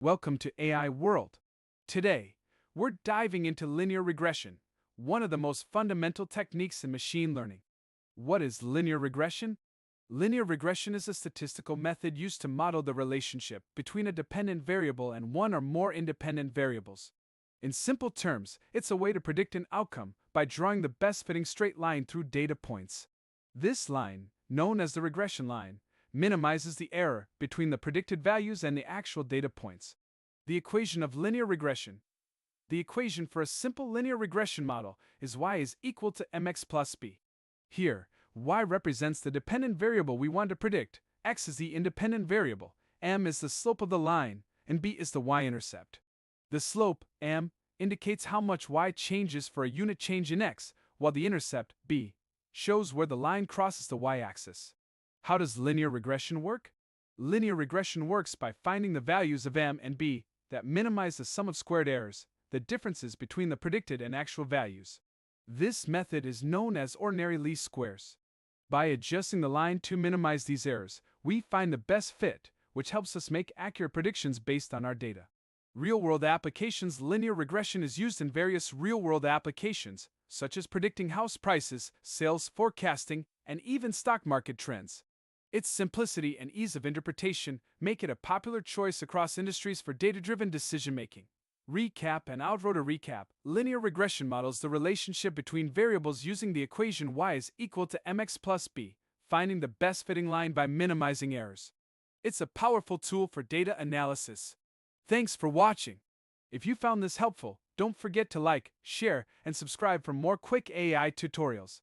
Welcome to AI World. Today, we're diving into linear regression, one of the most fundamental techniques in machine learning. What is linear regression? Linear regression is a statistical method used to model the relationship between a dependent variable and one or more independent variables. In simple terms, it's a way to predict an outcome by drawing the best fitting straight line through data points. This line, known as the regression line, minimizes the error between the predicted values and the actual data points. The equation of linear regression. The equation for a simple linear regression model is y is equal to mx plus b. Here, y represents the dependent variable we want to predict, x is the independent variable, m is the slope of the line, and b is the y-intercept. The slope, m, indicates how much y changes for a unit change in x, while the intercept, b, shows where the line crosses the y-axis. How does linear regression work? Linear regression works by finding the values of m and b that minimize the sum of squared errors, the differences between the predicted and actual values. This method is known as ordinary least squares. By adjusting the line to minimize these errors, we find the best fit, which helps us make accurate predictions based on our data. Real-world applications. Linear regression is used in various real-world applications, such as predicting house prices, sales forecasting, and even stock market trends. Its simplicity and ease of interpretation make it a popular choice across industries for data-driven decision-making. Recap and outro. To recap, linear regression models the relationship between variables using the equation y is equal to mx plus b, finding the best fitting line by minimizing errors. It's a powerful tool for data analysis. Thanks for watching. If you found this helpful, don't forget to like, share, and subscribe for more quick AI tutorials.